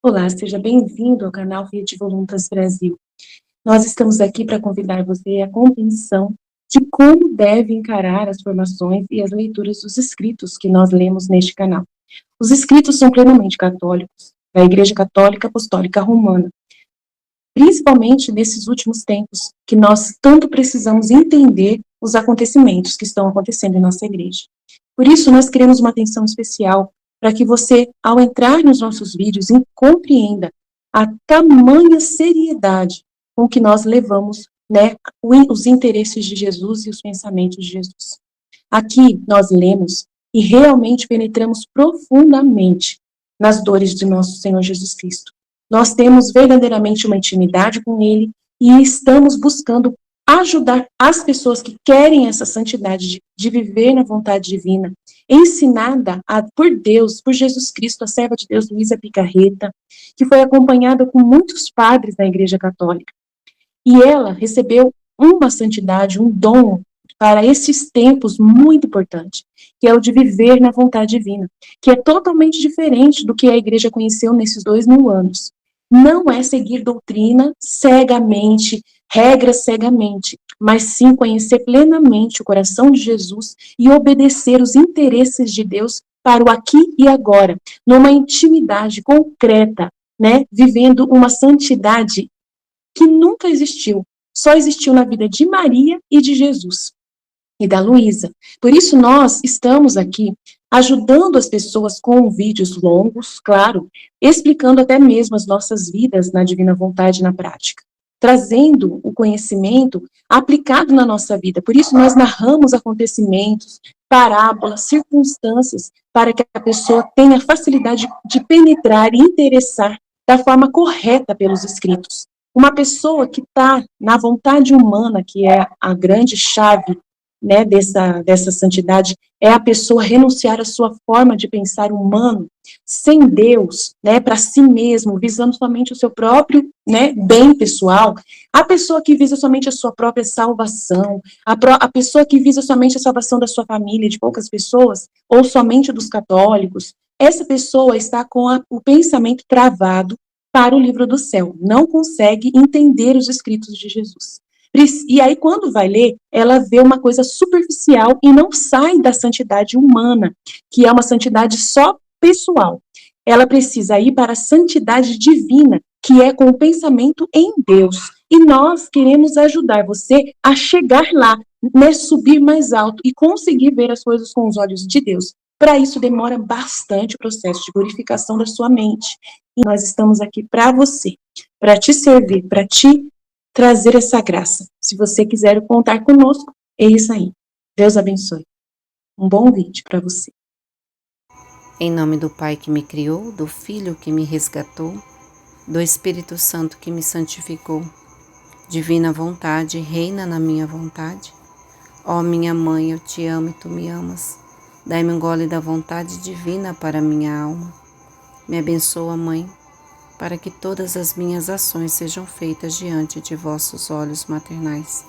Olá, seja bem-vindo ao canal Rede Voluntas Brasil. Nós estamos aqui para convidar você à compreensão de como deve encarar as formações e as leituras dos escritos que nós lemos neste canal. Os escritos são plenamente católicos, da Igreja Católica Apostólica Romana, principalmente nesses últimos tempos, que nós tanto precisamos entender os acontecimentos que estão acontecendo em nossa igreja. Por isso, nós queremos uma atenção especial para que você, ao entrar nos nossos vídeos, compreenda a tamanha seriedade com que nós levamos, né, os interesses de Jesus e os pensamentos de Jesus. Aqui nós lemos e realmente penetramos profundamente nas dores de nosso Senhor Jesus Cristo. Nós temos verdadeiramente uma intimidade com Ele e estamos buscando ajudar as pessoas que querem essa santidade de viver na vontade divina, ensinada por Deus, por Jesus Cristo, a serva de Deus, Luísa Picarreta, que foi acompanhada com muitos padres da Igreja Católica. E ela recebeu uma santidade, um dom para esses tempos muito importante, que é o de viver na vontade divina, que é totalmente diferente do que a igreja conheceu nesses 2000 anos. Não é seguir doutrina cegamente, regras cegamente, mas sim conhecer plenamente o coração de Jesus e obedecer os interesses de Deus para o aqui e agora, numa intimidade concreta, né, vivendo uma santidade que nunca existiu, só existiu na vida de Maria e de Jesus e da Luísa. Por isso nós estamos aqui ajudando as pessoas com vídeos longos, claro, explicando até mesmo as nossas vidas na divina vontade na prática, trazendo o conhecimento aplicado na nossa vida. Por isso nós narramos acontecimentos, parábolas, circunstâncias, para que a pessoa tenha facilidade de penetrar e interessar da forma correta pelos escritos. Uma pessoa que está na vontade humana, que é a grande chave, né, dessa santidade, é a pessoa renunciar à sua forma de pensar humano, sem Deus, né, para si mesmo, visando somente o seu próprio, né, bem pessoal. A pessoa que visa somente a sua própria salvação, a pessoa que visa somente a salvação da sua família, de poucas pessoas, ou somente dos católicos, essa pessoa está com o pensamento travado para o livro do céu, não consegue entender os escritos de Jesus. E aí, quando vai ler, ela vê uma coisa superficial e não sai da santidade humana, que é uma santidade só pessoal. Ela precisa ir para a santidade divina, que é com o pensamento em Deus. E nós queremos ajudar você a chegar lá, né, subir mais alto e conseguir ver as coisas com os olhos de Deus. Para isso, demora bastante o processo de purificação da sua mente. E nós estamos aqui para você, para te servir, para te trazer essa graça. Se você quiser contar conosco, é isso aí. Deus abençoe. Um bom vídeo para você. Em nome do Pai que me criou, do Filho que me resgatou, do Espírito Santo que me santificou, divina vontade, reina na minha vontade. Ó minha mãe, eu te amo e tu me amas. Dai-me um gole da vontade divina para minha alma. Me abençoa, Mãe, para que todas as minhas ações sejam feitas diante de vossos olhos maternais.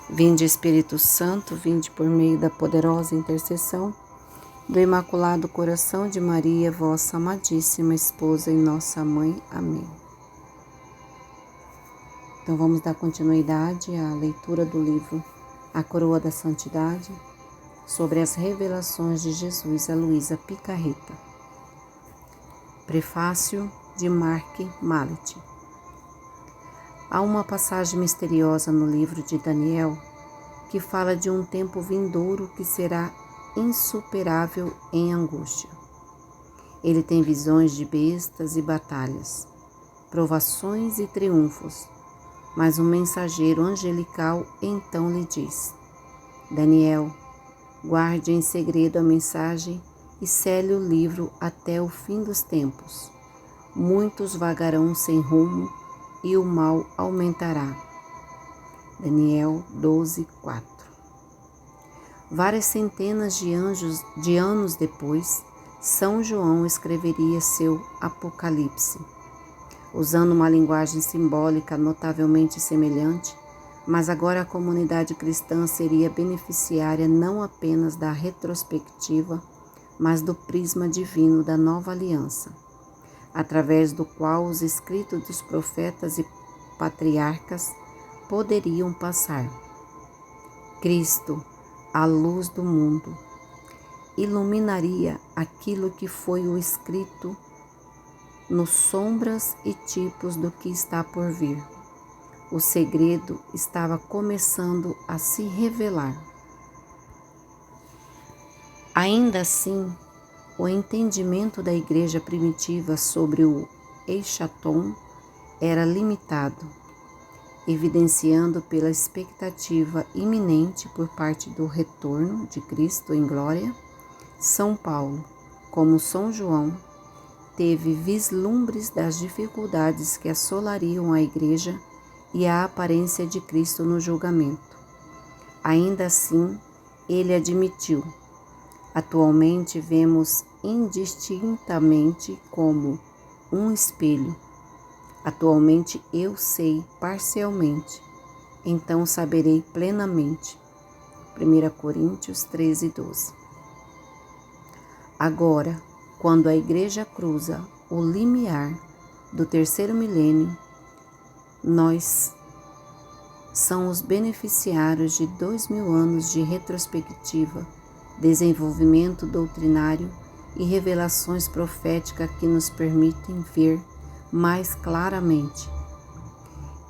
Vinde, Espírito Santo, vinde por meio da poderosa intercessão do Imaculado Coração de Maria, vossa amadíssima esposa e nossa mãe. Amém. Então vamos dar continuidade à leitura do livro A Coroa da Santidade, sobre as revelações de Jesus a Luísa Picarreta. Prefácio de Mark Mallet. Há uma passagem misteriosa no livro de Daniel que fala de um tempo vindouro que será insuperável em angústia. Ele tem visões de bestas e batalhas, provações e triunfos, mas um mensageiro angelical então lhe diz: Daniel, guarde em segredo a mensagem e cele o livro até o fim dos tempos. Muitos vagarão sem rumo e o mal aumentará. Daniel 12:4. Várias centenas de anos depois, São João escreveria seu Apocalipse, usando uma linguagem simbólica notavelmente semelhante, mas agora a comunidade cristã seria beneficiária não apenas da retrospectiva, mas do prisma divino da nova aliança. através do qual os escritos dos profetas e patriarcas poderiam passar. Cristo, a luz do mundo, iluminaria aquilo que foi o escrito nos sombras e tipos do que está por vir. O segredo estava começando a se revelar. Ainda assim, o entendimento da igreja primitiva sobre o Eschaton era limitado, evidenciando pela expectativa iminente por parte do retorno de Cristo em glória. São Paulo, como São João, teve vislumbres das dificuldades que assolariam a igreja e a aparência de Cristo no julgamento. Ainda assim, ele admitiu: atualmente vemos indistintamente como um espelho. Atualmente eu sei parcialmente, então saberei plenamente. 1 Coríntios 13:12. Agora, quando a igreja cruza o limiar do terceiro milênio, nós somos os beneficiários de 2000 anos de retrospectiva, desenvolvimento doutrinário e revelações proféticas que nos permitem ver mais claramente.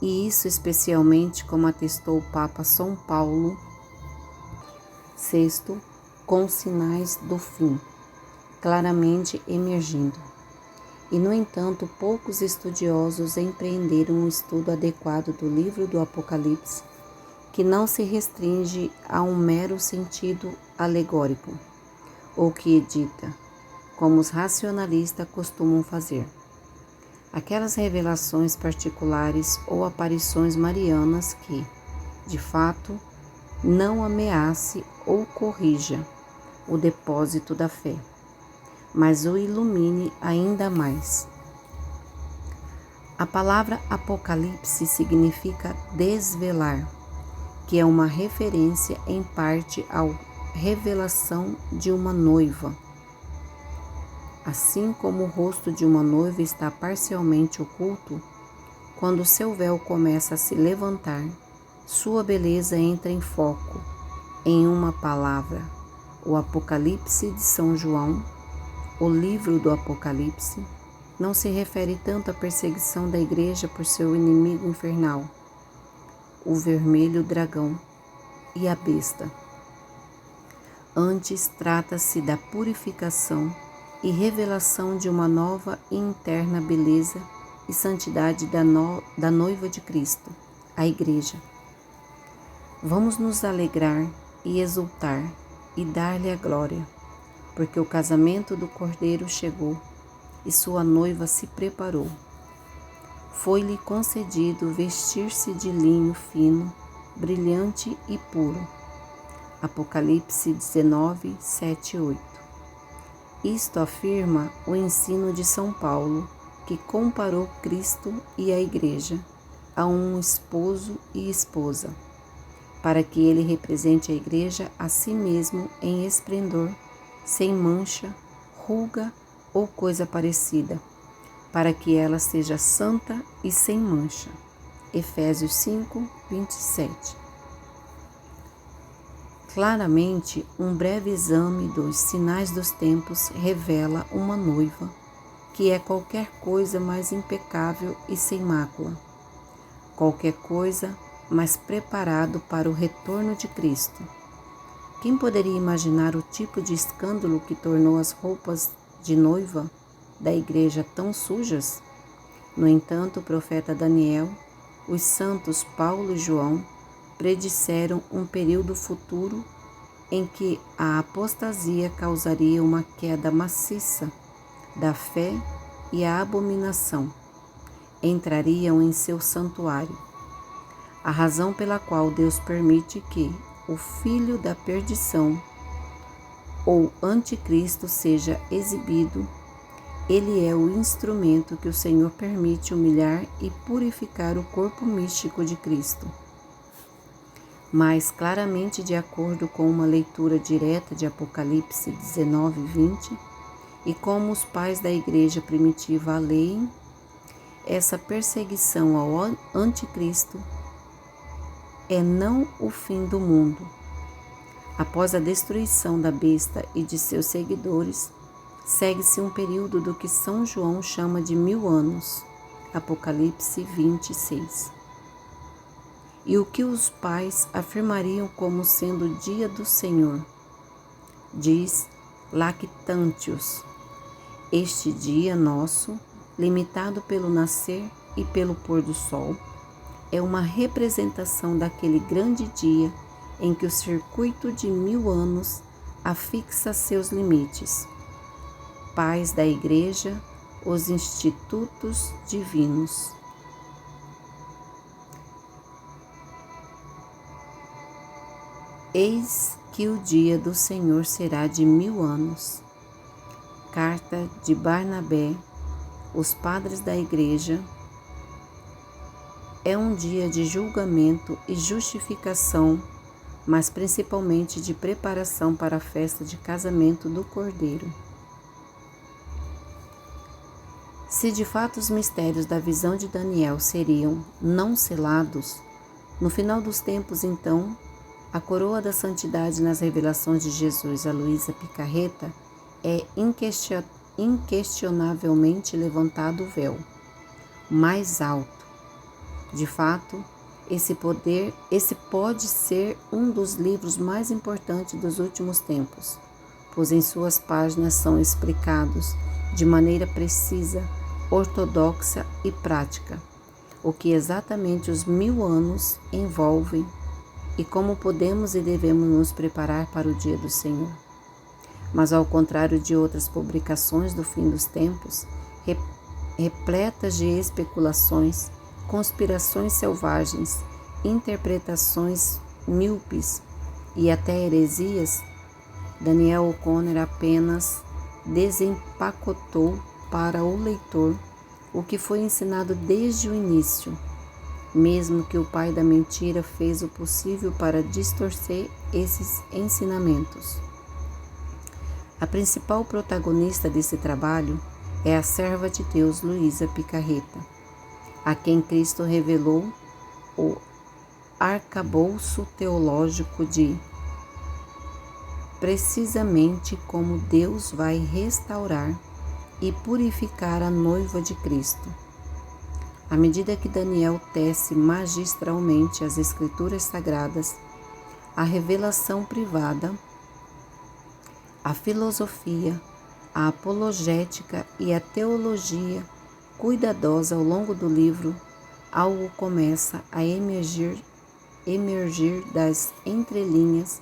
E isso especialmente, como atestou o Papa São Paulo VI, com sinais do fim claramente emergindo. E, no entanto, poucos estudiosos empreenderam um estudo adequado do livro do Apocalipse, que não se restringe a um mero sentido alegórico, ou que edita, como os racionalistas costumam fazer, aquelas revelações particulares ou aparições marianas que, de fato, não ameace ou corrija o depósito da fé, mas o ilumine ainda mais. A palavra Apocalipse significa desvelar, que é uma referência em parte à revelação de uma noiva. Assim como o rosto de uma noiva está parcialmente oculto, quando seu véu começa a se levantar, sua beleza entra em foco. Em uma palavra, o Apocalipse de São João, o livro do Apocalipse, não se refere tanto à perseguição da igreja por seu inimigo infernal, o vermelho dragão e a besta. Antes, trata-se da purificação e revelação de uma nova e interna beleza e santidade da noiva de Cristo, a Igreja. Vamos nos alegrar e exultar e dar-lhe a glória, porque o casamento do Cordeiro chegou e sua noiva se preparou. Foi-lhe concedido vestir-se de linho fino, brilhante e puro. Apocalipse 19, 7 e 8. Isto afirma o ensino de São Paulo, que comparou Cristo e a Igreja a um esposo e esposa, para que ele represente a Igreja a si mesmo em esplendor, sem mancha, ruga ou coisa parecida, para que ela seja santa e sem mancha. Efésios 5, 27. Claramente, um breve exame dos sinais dos tempos revela uma noiva, que é qualquer coisa mais impecável e sem mácula, qualquer coisa mais preparado para o retorno de Cristo. Quem poderia imaginar o tipo de escândalo que tornou as roupas de noiva da igreja tão sujas? No entanto, o profeta Daniel, os santos Paulo e João predisseram um período futuro em que a apostasia causaria uma queda maciça da fé e a abominação entrariam em seu santuário. A razão pela qual Deus permite que o filho da perdição ou anticristo seja exibido, ele é o instrumento que o Senhor permite humilhar e purificar o corpo místico de Cristo. Mas, claramente, de acordo com uma leitura direta de Apocalipse 19, 20, E como os pais da igreja primitiva leem, essa perseguição ao anticristo é não o fim do mundo. Após a destruição da besta e de seus seguidores, segue-se um período do que São João chama de 1000 anos, Apocalipse 26. E o que os pais afirmariam como sendo o dia do Senhor? Diz Lactantius: este dia nosso, limitado pelo nascer e pelo pôr do sol, é uma representação daquele grande dia em que o circuito de 1000 anos afixa seus limites. Pais da Igreja, os institutos divinos. Eis que o dia do Senhor será de 1000 anos. Carta de Barnabé, os padres da Igreja. É um dia de julgamento e justificação, mas principalmente de preparação para a festa de casamento do Cordeiro. Se de fato os mistérios da visão de Daniel seriam não selados, no final dos tempos, então, a coroa da santidade nas revelações de Jesus a Luísa Picarreta é inquestionavelmente levantado o véu mais alto. De fato, esse pode ser um dos livros mais importantes dos últimos tempos, pois em suas páginas são explicados de maneira precisa, ortodoxa e prática o que exatamente os 1000 anos envolvem e como podemos e devemos nos preparar para o dia do Senhor. Mas ao contrário de outras publicações do fim dos tempos, repletas de especulações, conspirações selvagens, interpretações míopes e até heresias, Daniel O'Connor apenas desempacotou para o leitor o que foi ensinado desde o início, mesmo que o pai da mentira fez o possível para distorcer esses ensinamentos. A principal protagonista desse trabalho é a serva de Deus Luísa Picarreta, a quem Cristo revelou o arcabouço teológico de precisamente como Deus vai restaurar e purificar a noiva de Cristo. À medida que Daniel tece magistralmente as Escrituras Sagradas, a revelação privada, a filosofia, a apologética e a teologia cuidadosa ao longo do livro, algo começa a emergir das entrelinhas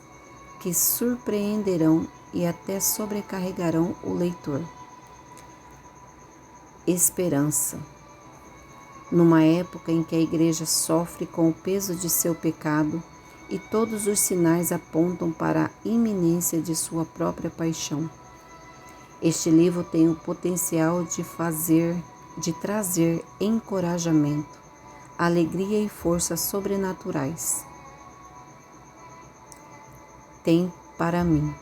que surpreenderão e até sobrecarregarão o leitor. Esperança. Numa época em que a Igreja sofre com o peso de seu pecado e todos os sinais apontam para a iminência de sua própria paixão, este livro tem o potencial de trazer encorajamento, alegria e força sobrenaturais. Tem para mim.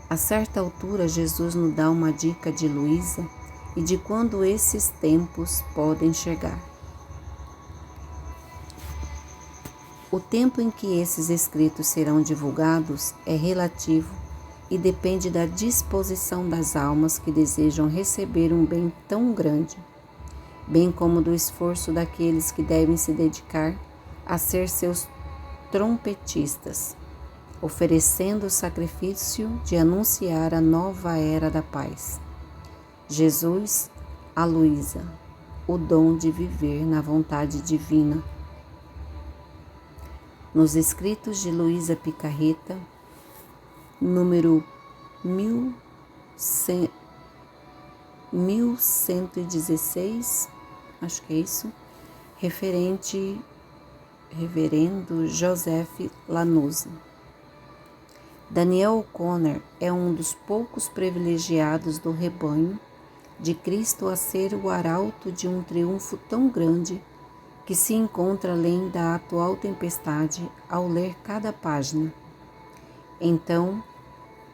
A certa altura, Jesus nos dá uma dica de Luísa e de quando esses tempos podem chegar. O tempo em que esses escritos serão divulgados é relativo e depende da disposição das almas que desejam receber um bem tão grande, bem como do esforço daqueles que devem se dedicar a ser seus trompetistas, oferecendo o sacrifício de anunciar a nova era da paz. Jesus a Luísa, o dom de viver na vontade divina. Nos escritos de Luísa Picarreta, número 1116, acho que é isso, Reverendo Joseph Lanuse. Daniel O'Connor é um dos poucos privilegiados do rebanho de Cristo a ser o arauto de um triunfo tão grande que se encontra além da atual tempestade ao ler cada página. Então,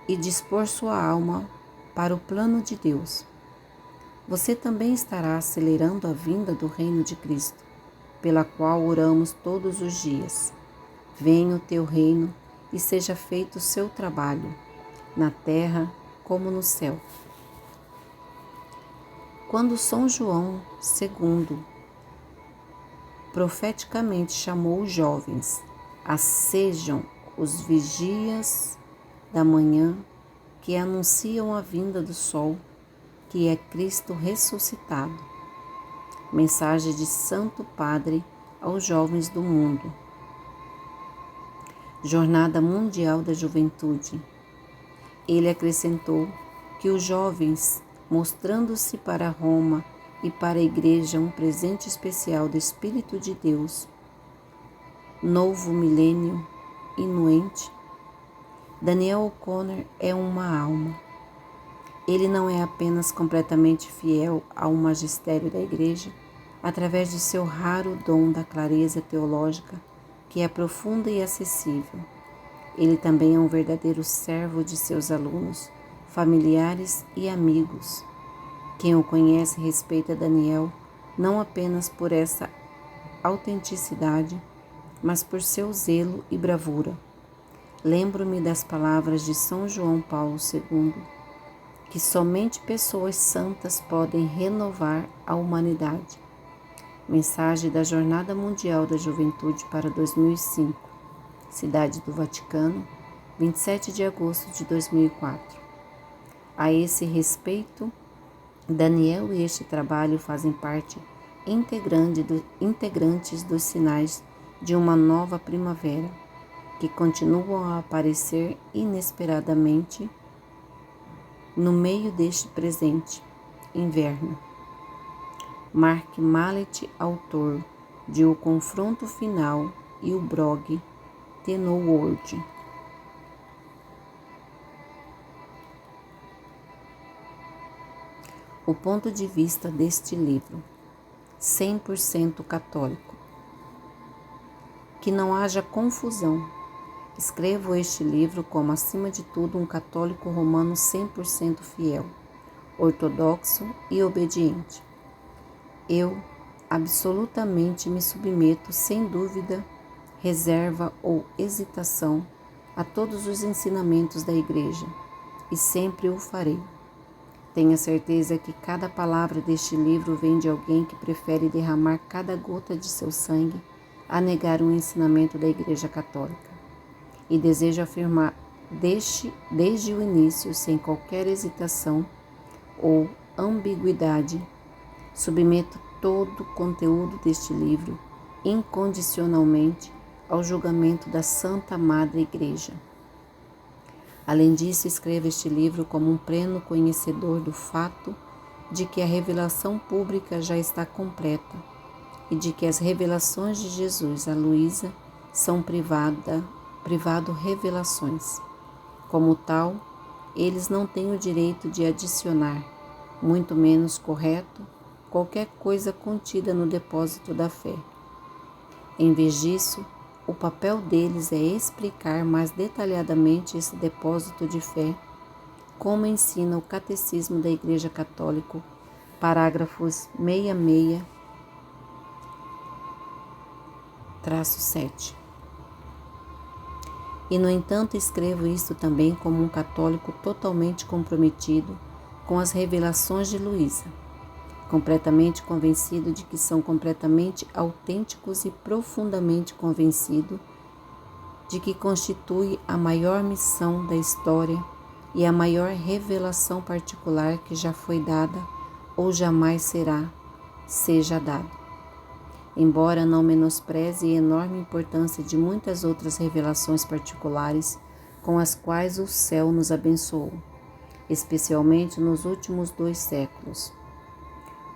e dispor sua alma para o plano de Deus. Você também estará acelerando a vinda do reino de Cristo, pela qual oramos todos os dias. Venha o teu reino e seja feito o seu trabalho, na terra como no céu. Quando São João II profeticamente chamou os jovens a sejam os vigias da manhã que anunciam a vinda do sol, que é Cristo ressuscitado. Mensagem de Santo Padre aos jovens do mundo. Jornada Mundial da Juventude. Ele acrescentou que os jovens, mostrando-se para Roma e para a Igreja um presente especial do Espírito de Deus, novo milênio inuente, Daniel O'Connor é uma alma. Ele não é apenas completamente fiel ao magistério da Igreja, através de seu raro dom da clareza teológica, que é profunda e acessível. Ele também é um verdadeiro servo de seus alunos, familiares e amigos. Quem o conhece respeita Daniel não apenas por essa autenticidade, mas por seu zelo e bravura. Lembro-me das palavras de São João Paulo II, que somente pessoas santas podem renovar a humanidade. Mensagem da Jornada Mundial da Juventude para 2005, Cidade do Vaticano, 27 de agosto de 2004. A esse respeito, Daniel e este trabalho fazem parte integrantes dos sinais de uma nova primavera, que continuam a aparecer inesperadamente no meio deste presente inverno. Mark Mallet, autor de O Confronto Final e o blog The New World. O ponto de vista deste livro, 100% católico. Que não haja confusão. Escrevo este livro como, acima de tudo, um católico romano 100% fiel, ortodoxo e obediente. Eu absolutamente me submeto, sem dúvida, reserva ou hesitação, a todos os ensinamentos da Igreja, e sempre o farei. Tenha certeza que cada palavra deste livro vem de alguém que prefere derramar cada gota de seu sangue a negar um ensinamento da Igreja Católica. E desejo afirmar desde o início, sem qualquer hesitação ou ambiguidade, submeto todo o conteúdo deste livro incondicionalmente ao julgamento da Santa Madre Igreja. Além disso, escrevo este livro como um pleno conhecedor do fato de que a revelação pública já está completa e de que as revelações de Jesus a Luísa são privado revelações. Como tal, eles não têm o direito de adicionar, muito menos correto, qualquer coisa contida no depósito da fé. Em vez disso, o papel deles é explicar mais detalhadamente esse depósito de fé, como ensina o Catecismo da Igreja Católica, parágrafos 66-7. E, no entanto, escrevo isto também como um católico totalmente comprometido com as revelações de Luísa, completamente convencido de que são completamente autênticos e profundamente convencido de que constitui a maior missão da história e a maior revelação particular que já foi dada ou jamais seja dada. Embora não menospreze a enorme importância de muitas outras revelações particulares com as quais o céu nos abençoou, especialmente nos últimos 2 séculos.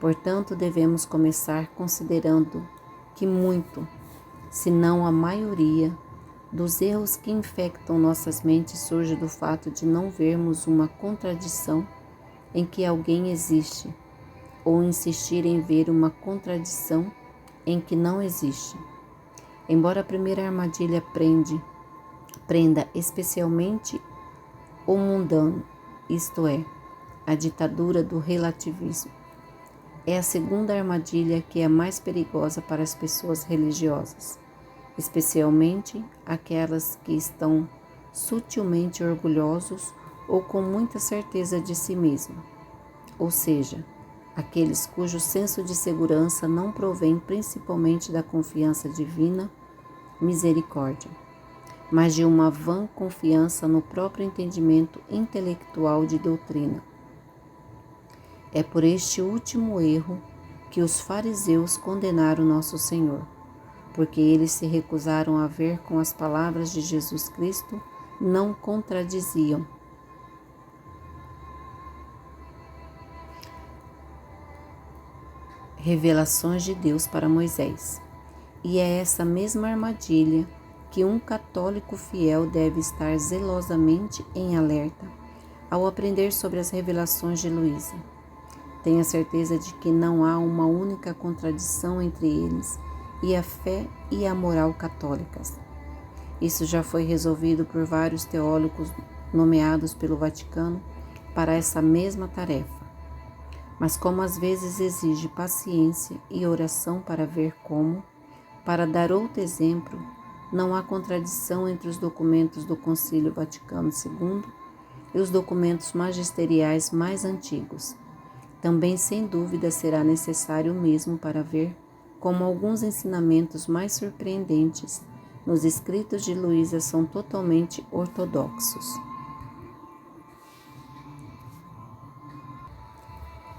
Portanto, devemos começar considerando que muito, se não a maioria, dos erros que infectam nossas mentes surge do fato de não vermos uma contradição em que alguém existe, ou insistir em ver uma contradição em que não existe. Embora a primeira armadilha prenda especialmente ou mundano, isto é, a ditadura do relativismo. É a segunda armadilha que é a mais perigosa para as pessoas religiosas, especialmente aquelas que estão sutilmente orgulhosos ou com muita certeza de si mesmo, ou seja, aqueles cujo senso de segurança não provém principalmente da confiança divina, misericórdia, mas de uma vã confiança no próprio entendimento intelectual de doutrina. É por este último erro que os fariseus condenaram nosso Senhor, porque eles se recusaram a ver com as palavras de Jesus Cristo não contradiziam. Revelações de Deus para Moisés. E é essa mesma armadilha que um católico fiel deve estar zelosamente em alerta ao aprender sobre as revelações de Luísa. Tenha certeza de que não há uma única contradição entre eles e a fé e a moral católicas. Isso já foi resolvido por vários teólogos nomeados pelo Vaticano para essa mesma tarefa. Mas como às vezes exige paciência e oração para ver como, para dar outro exemplo, não há contradição entre os documentos do Concílio Vaticano II e os documentos magisteriais mais antigos. Também, sem dúvida, será necessário o mesmo para ver como alguns ensinamentos mais surpreendentes nos escritos de Luísa são totalmente ortodoxos.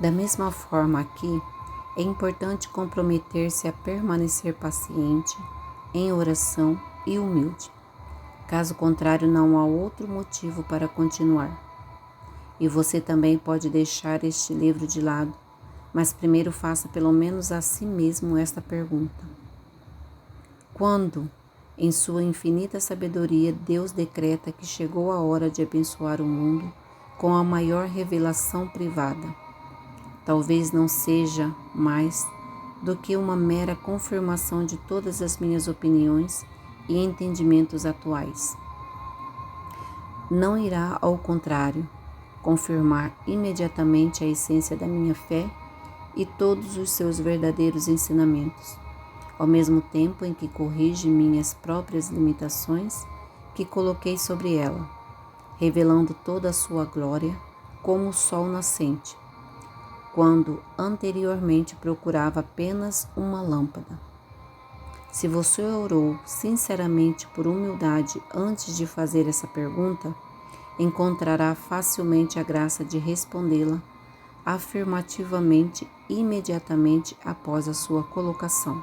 Da mesma forma aqui, é importante comprometer-se a permanecer paciente, em oração e humilde. Caso contrário, não há outro motivo para continuar. E você também pode deixar este livro de lado, mas primeiro faça pelo menos a si mesmo esta pergunta: quando, em sua infinita sabedoria, Deus decreta que chegou a hora de abençoar o mundo com a maior revelação privada? Talvez não seja mais do que uma mera confirmação de todas as minhas opiniões e entendimentos atuais. Não irá, ao contrário, confirmar imediatamente a essência da minha fé e todos os seus verdadeiros ensinamentos, ao mesmo tempo em que corrige minhas próprias limitações que coloquei sobre ela, revelando toda a sua glória como o sol nascente, quando anteriormente procurava apenas uma lâmpada. Se você orou sinceramente por humildade antes de fazer essa pergunta, encontrará facilmente a graça de respondê-la afirmativamente imediatamente após a sua colocação.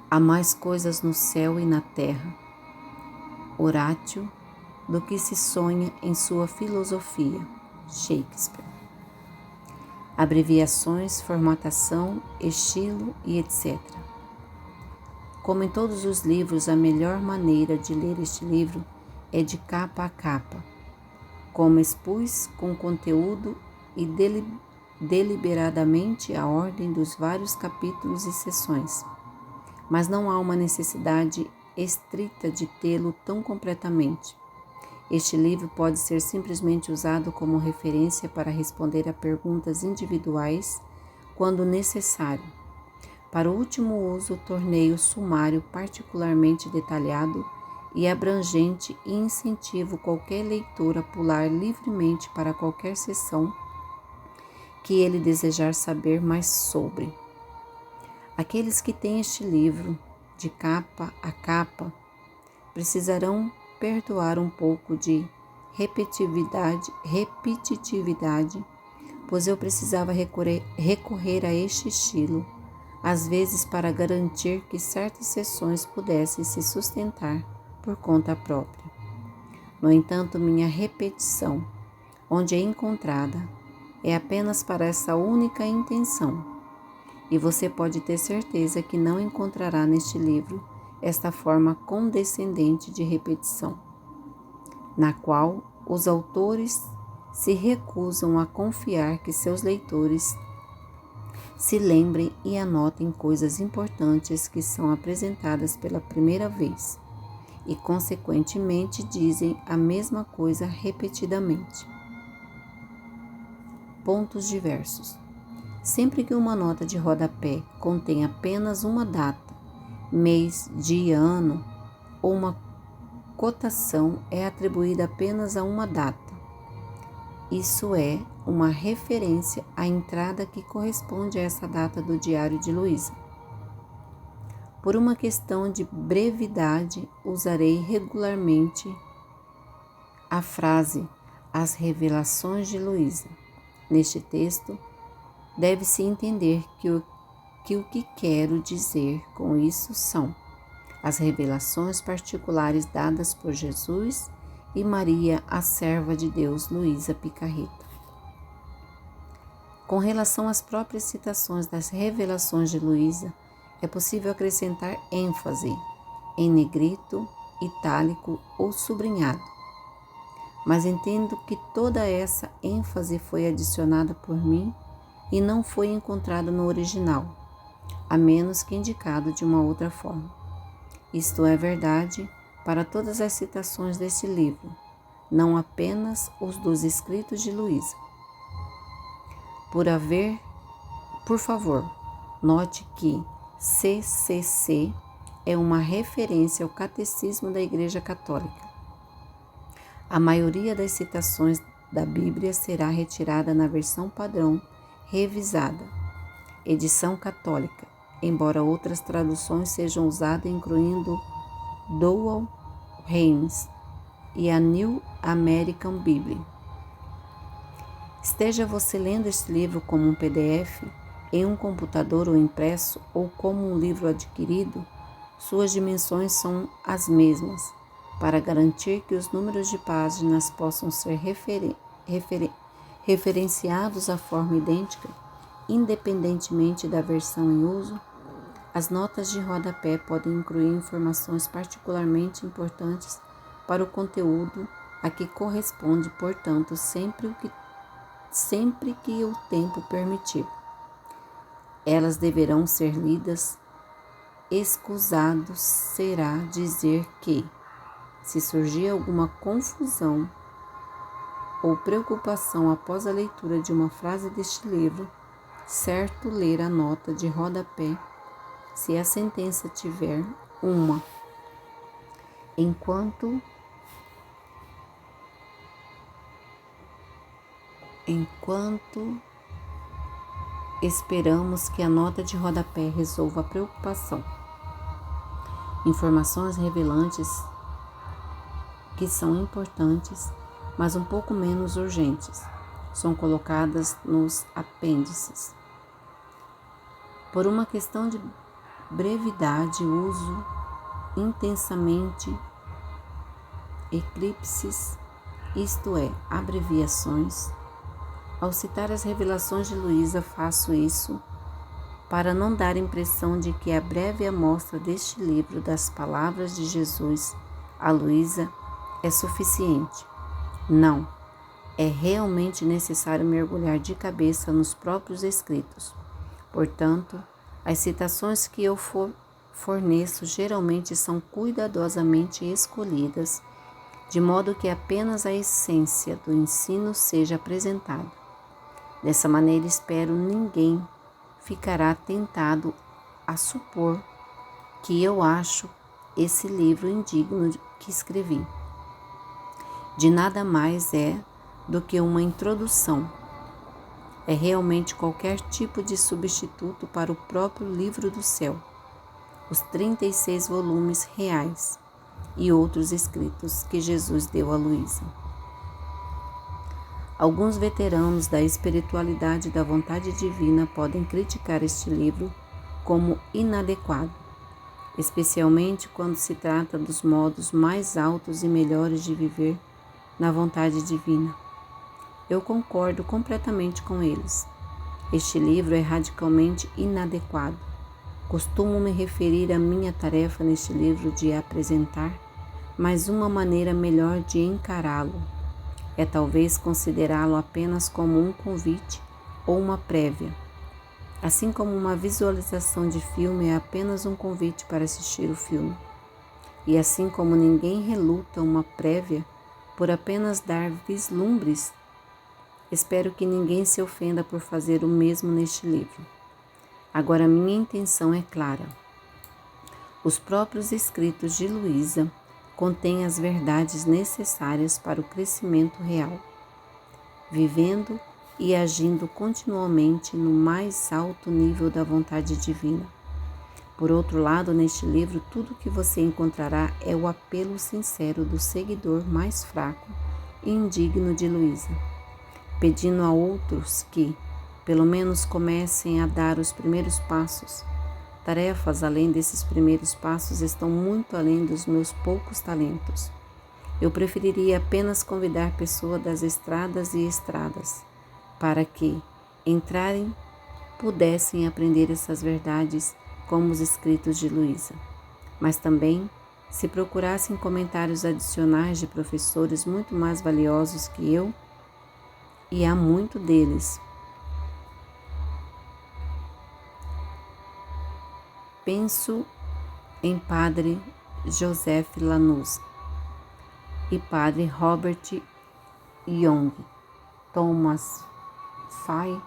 Há mais coisas no céu e na terra, Horácio, do que se sonha em sua filosofia, Shakespeare. Abreviações, formatação, estilo e etc. Como em todos os livros, a melhor maneira de ler este livro é de capa a capa, como expus com conteúdo e deliberadamente a ordem dos vários capítulos e seções. Mas não há uma necessidade estrita de tê-lo tão completamente. Este livro pode ser simplesmente usado como referência para responder a perguntas individuais quando necessário. Para o último uso, tornei o sumário particularmente detalhado e abrangente e incentivo qualquer leitor a pular livremente para qualquer seção que ele desejar saber mais sobre. Aqueles que têm este livro de capa a capa precisarão perdoar um pouco de repetitividade, pois eu precisava recorrer a este estilo, às vezes para garantir que certas seções pudessem se sustentar por conta própria. No entanto, minha repetição, onde é encontrada, é apenas para essa única intenção, e você pode ter certeza que não encontrará neste livro esta forma condescendente de repetição, na qual os autores se recusam a confiar que seus leitores se lembrem e anotem coisas importantes que são apresentadas pela primeira vez, e, consequentemente, dizem a mesma coisa repetidamente. Pontos diversos. Sempre que uma nota de rodapé contém apenas uma data, mês, dia, ano ou uma cotação, é atribuída apenas a uma data. Isso é uma referência à entrada que corresponde a essa data do diário de Luísa. Por uma questão de brevidade, usarei regularmente a frase "As Revelações de Luísa". Neste texto, deve-se entender que o que quero dizer com isso são as revelações particulares dadas por Jesus e Maria, a serva de Deus, Luísa Picarreta. Com relação às próprias citações das revelações de Luísa, é possível acrescentar ênfase em negrito, itálico ou sublinhado. Mas entendo que toda essa ênfase foi adicionada por mim e não foi encontrada no original, a menos que indicado de uma outra forma. Isto é verdade para todas as citações deste livro, não apenas os dos escritos de Luísa. Por favor, note que CCC é uma referência ao Catecismo da Igreja Católica. A maioria das citações da Bíblia será retirada na versão padrão revisada, edição católica, embora outras traduções sejam usadas, incluindo Douay Rheims e a New American Bible. Esteja você lendo este livro como um PDF, em um computador ou impresso, ou como um livro adquirido, suas dimensões são as mesmas, para garantir que os números de páginas possam ser referenciados à forma idêntica, independentemente da versão em uso. As notas de rodapé podem incluir informações particularmente importantes para o conteúdo a que corresponde, portanto, sempre que o tempo permitir. Elas deverão ser lidas. Escusado será dizer que, se surgir alguma confusão ou preocupação após a leitura de uma frase deste livro, certo ler a nota de rodapé, se a sentença tiver uma. Enquanto esperamos que a nota de rodapé resolva a preocupação. Informações relevantes que são importantes, mas um pouco menos urgentes, são colocadas nos apêndices. Por uma questão de brevidade, uso intensamente eclipses, isto é, abreviações. Ao citar as revelações de Luísa, faço isso para não dar a impressão de que a breve amostra deste livro das palavras de Jesus a Luísa é suficiente. Não, é realmente necessário mergulhar de cabeça nos próprios escritos. Portanto, as citações que eu forneço geralmente são cuidadosamente escolhidas, de modo que apenas a essência do ensino seja apresentada. Dessa maneira, espero ninguém ficará tentado a supor que eu acho esse livro indigno que escrevi. De nada mais é do que uma introdução. É realmente qualquer tipo de substituto para o próprio livro do céu, os 36 volumes reais e outros escritos que Jesus deu a Luísa. Alguns veteranos da espiritualidade da vontade divina podem criticar este livro como inadequado, especialmente quando se trata dos modos mais altos e melhores de viver na vontade divina. Eu concordo completamente com eles. Este livro é radicalmente inadequado. Costumo me referir à minha tarefa neste livro de apresentar, mas uma maneira melhor de encará-lo é talvez considerá-lo apenas como um convite ou uma prévia, assim como uma visualização de filme é apenas um convite para assistir o filme. E assim como ninguém reluta uma prévia por apenas dar vislumbres, espero que ninguém se ofenda por fazer o mesmo neste livro. Agora, minha intenção é clara. Os próprios escritos de Luísa contêm as verdades necessárias para o crescimento real, vivendo e agindo continuamente no mais alto nível da vontade divina. Por outro lado, neste livro, tudo que você encontrará é o apelo sincero do seguidor mais fraco e indigno de Luísa, pedindo a outros que, pelo menos, comecem a dar os primeiros passos. Tarefas além desses primeiros passos estão muito além dos meus poucos talentos. Eu preferiria apenas convidar pessoas das estradas e estradas, para que, entrarem, pudessem aprender essas verdades como os escritos de Luísa. Mas também, se procurassem comentários adicionais de professores muito mais valiosos que eu, e há muito deles. Penso em Padre Joseph Lanús e Padre Robert Young, Thomas Fay,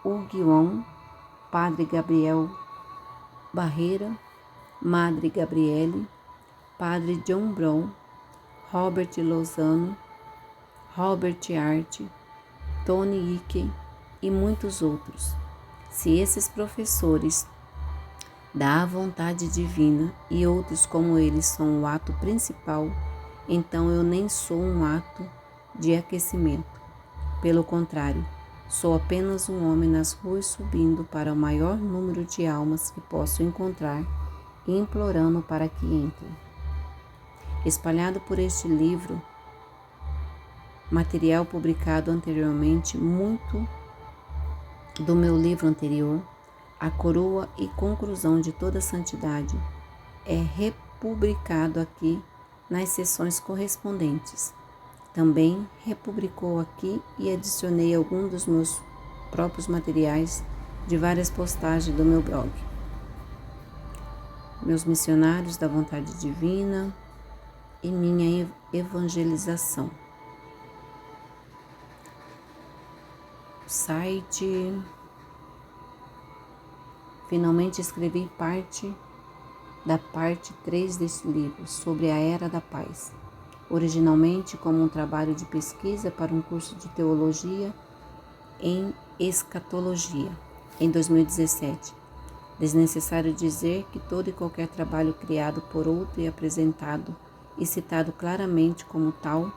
Huguion, Padre Gabriel Barreira, Madre Gabriele, Padre John Brown, Robert Lozano, Robert Hart, Tony Hickey e muitos outros. Se esses professores da vontade divina e outros como eles são o ato principal, então eu nem sou um ato de aquecimento. Pelo contrário, sou apenas um homem nas ruas subindo para o maior número de almas que posso encontrar e implorando para que entrem. Espalhado por este livro, material publicado anteriormente, muito do meu livro anterior, A Coroa e Conclusão de Toda Santidade, é republicado aqui nas seções correspondentes. Também republicou aqui e adicionei alguns dos meus próprios materiais de várias postagens do meu blog. Meus missionários da vontade divina e minha evangelização. Site. Finalmente escrevi parte da parte 3 deste livro, sobre a Era da Paz, originalmente como um trabalho de pesquisa para um curso de teologia em escatologia, em 2017. Desnecessário dizer que todo e qualquer trabalho criado por outro e apresentado e citado claramente como tal,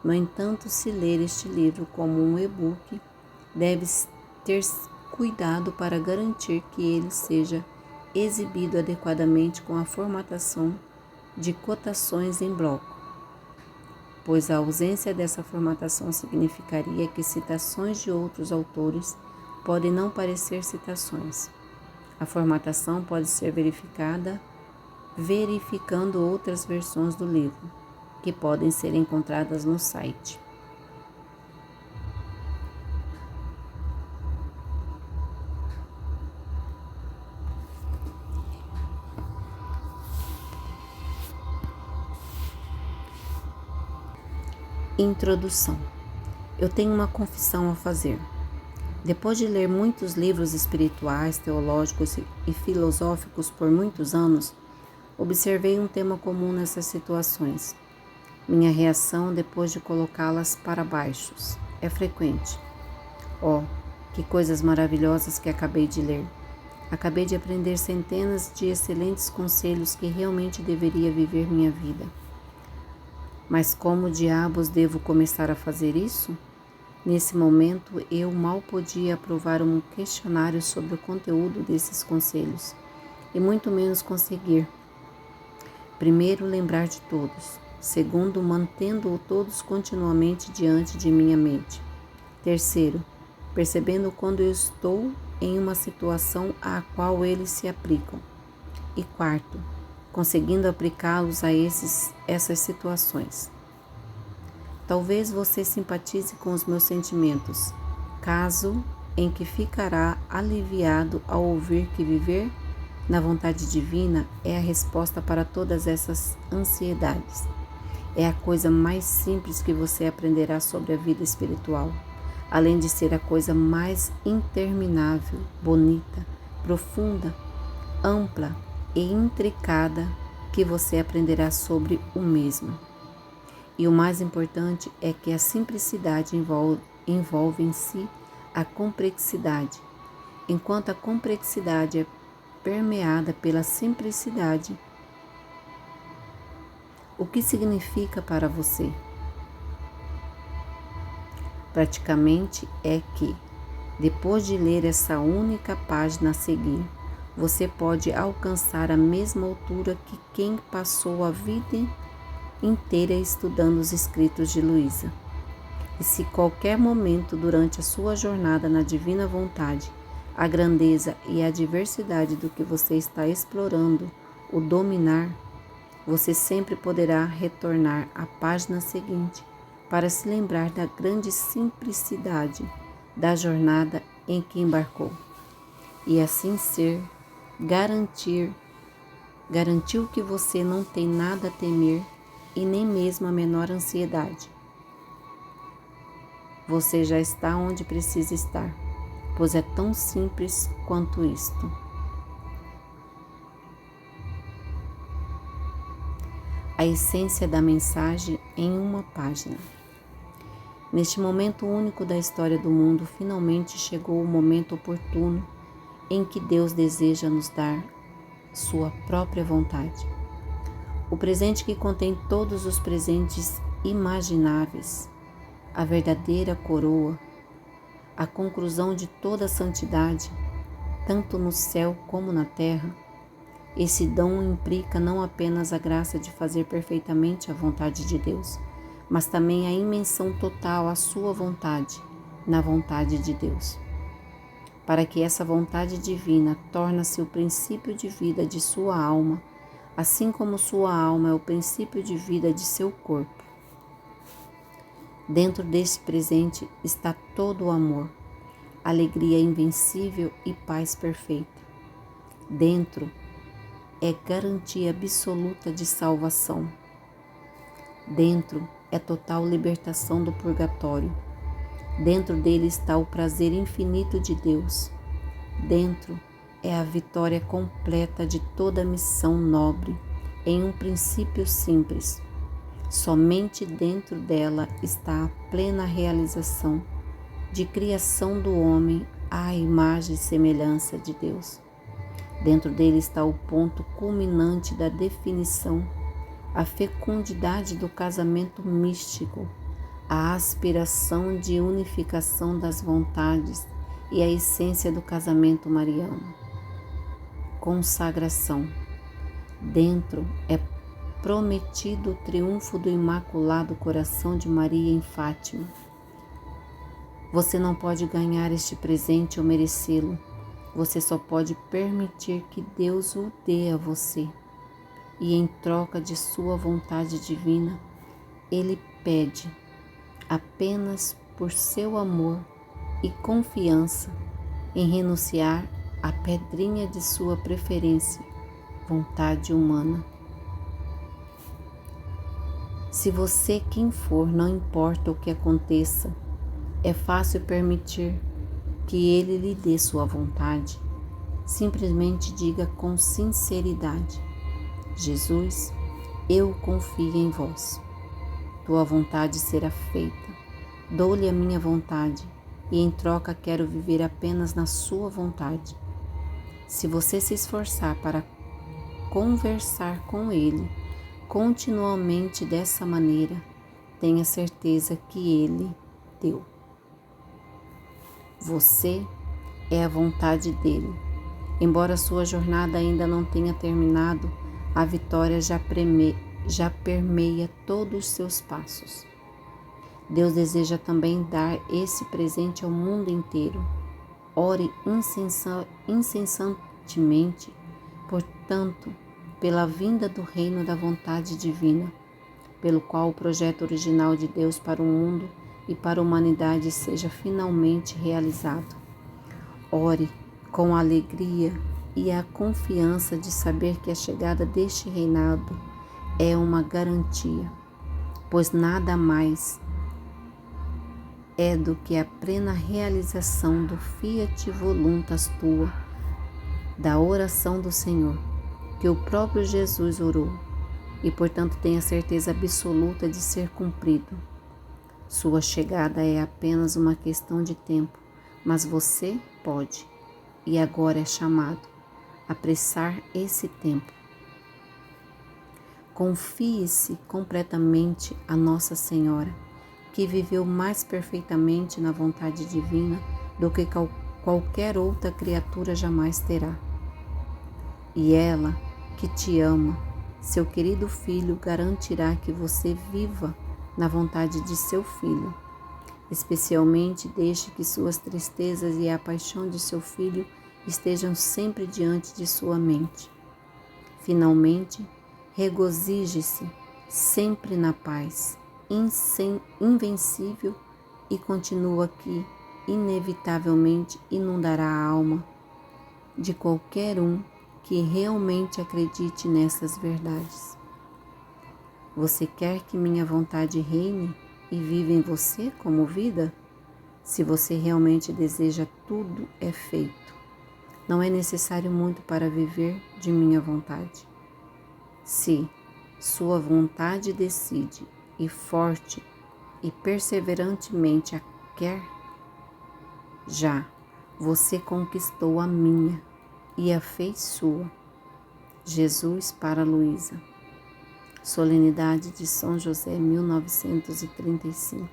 no entanto, se ler este livro como um e-book, deve ter cuidado para garantir que ele seja exibido adequadamente com a formatação de cotações em bloco, pois a ausência dessa formatação significaria que citações de outros autores podem não parecer citações. A formatação pode ser verificada verificando outras versões do livro, que podem ser encontradas no site. Introdução. Eu tenho uma confissão a fazer. Depois de ler muitos livros espirituais, teológicos e filosóficos por muitos anos, observei um tema comum nessas situações. Minha reação, depois de colocá-las para baixo, é frequente. Oh, que coisas maravilhosas que acabei de ler! Acabei de aprender centenas de excelentes conselhos que realmente deveria viver minha vida. Mas como diabos devo começar a fazer isso? Nesse momento, eu mal podia aprovar um questionário sobre o conteúdo desses conselhos, e muito menos conseguir. Primeiro, lembrar de todos. Segundo, mantendo-o todos continuamente diante de minha mente. Terceiro, percebendo quando eu estou em uma situação à qual eles se aplicam. E quarto, conseguindo aplicá-los a essas situações. Talvez você simpatize com os meus sentimentos, caso em que ficará aliviado ao ouvir que viver na vontade divina é a resposta para todas essas ansiedades. É a coisa mais simples que você aprenderá sobre a vida espiritual, além de ser a coisa mais interminável, bonita, profunda, ampla e intricada que você aprenderá sobre o mesmo. E o mais importante é que a simplicidade envolve em si a complexidade, enquanto a complexidade é permeada pela simplicidade. O que significa para você? Praticamente é que, depois de ler essa única página a seguir, você pode alcançar a mesma altura que quem passou a vida inteira estudando os escritos de Luísa. E se qualquer momento durante a sua jornada na divina vontade, a grandeza e a diversidade do que você está explorando o dominar, você sempre poderá retornar à página seguinte para se lembrar da grande simplicidade da jornada em que embarcou. E assim ser, garantiu que você não tem nada a temer e nem mesmo a menor ansiedade. Você já está onde precisa estar, pois é tão simples quanto isto. A essência da mensagem em uma página. Neste momento único da história do mundo, finalmente chegou o momento oportuno em que Deus deseja nos dar sua própria vontade. O presente que contém todos os presentes imagináveis, a verdadeira coroa, a conclusão de toda a santidade, tanto no céu como na terra. Esse dom implica não apenas a graça de fazer perfeitamente a vontade de Deus, mas também a imensão total à sua vontade, na vontade de Deus. Para que essa vontade divina torne-se o princípio de vida de sua alma, assim como sua alma é o princípio de vida de seu corpo. Dentro deste presente está todo o amor, alegria invencível e paz perfeita. Dentro é garantia absoluta de salvação. Dentro é total libertação do purgatório. Dentro dele está o prazer infinito de Deus. Dentro é a vitória completa de toda missão nobre em um princípio simples. Somente dentro dela está a plena realização de criação do homem à imagem e semelhança de Deus. Dentro dele está o ponto culminante da definição, a fecundidade do casamento místico, a aspiração de unificação das vontades e a essência do casamento mariano. Consagração. Dentro é prometido o triunfo do Imaculado Coração de Maria em Fátima. Você não pode ganhar este presente ou merecê-lo. Você só pode permitir que Deus o dê a você. E em troca de sua vontade divina, Ele pede, apenas por seu amor e confiança, em renunciar à pedrinha de sua preferência, vontade humana. Se você, quem for, não importa o que aconteça, é fácil permitir que Ele lhe dê sua vontade. Simplesmente diga com sinceridade: Jesus, eu confio em vós. Tua vontade será feita. Dou-lhe a minha vontade e em troca quero viver apenas na sua vontade. Se você se esforçar para conversar com Ele continuamente dessa maneira, tenha certeza que Ele deu. Você é a vontade dele. Embora sua jornada ainda não tenha terminado, a vitória já permeia todos os seus passos. Deus deseja também dar esse presente ao mundo inteiro. Ore incessantemente, portanto, pela vinda do reino da vontade divina, pelo qual o projeto original de Deus para o mundo e para a humanidade seja finalmente realizado. Ore com alegria e a confiança de saber que a chegada deste reinado é uma garantia, pois nada mais é do que a plena realização do Fiat Voluntas Tua, da oração do Senhor, que o próprio Jesus orou, e portanto tem a certeza absoluta de ser cumprido. Sua chegada é apenas uma questão de tempo, mas você pode, e agora é chamado, apressar esse tempo. Confie-se completamente a Nossa Senhora, que viveu mais perfeitamente na vontade divina do que qualquer outra criatura jamais terá. E ela, que te ama, seu querido filho, garantirá que você viva na vontade de seu filho. Especialmente deixe que suas tristezas e a paixão de seu filho estejam sempre diante de sua mente. Finalmente, regozije-se sempre na paz, invencível, e continua que, inevitavelmente, inundará a alma de qualquer um que realmente acredite nessas verdades. Você quer que minha vontade reine e viva em você como vida? Se você realmente deseja, tudo é feito. Não é necessário muito para viver de minha vontade. Se sua vontade decide e forte e perseverantemente a quer, já você conquistou a minha e a fez sua. Jesus para Luísa. Solenidade de São José, 1935.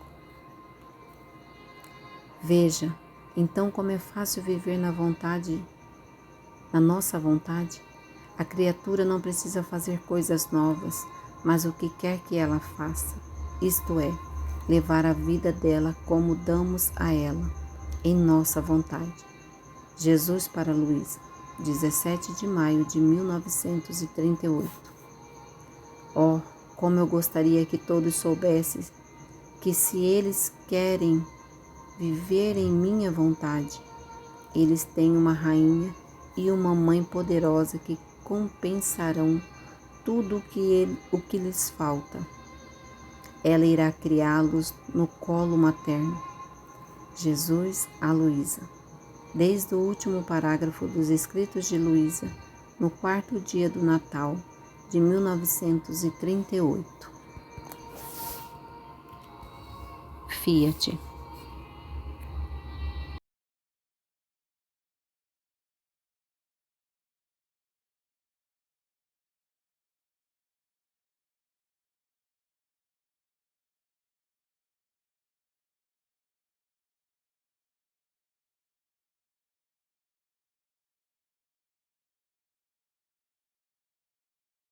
Veja, então, como é fácil viver na nossa vontade. A criatura não precisa fazer coisas novas, mas o que quer que ela faça, isto é, levar a vida dela como damos a ela, em nossa vontade. Jesus para Luísa, 17 de maio de 1938. Oh, como eu gostaria que todos soubessem que se eles querem viver em minha vontade, eles têm uma rainha e uma mãe poderosa que compensarão tudo o que lhes falta. Ela irá criá-los no colo materno. Jesus a Luísa. Desde o último parágrafo dos Escritos de Luísa, no 4º dia do Natal de 1938. Fiat.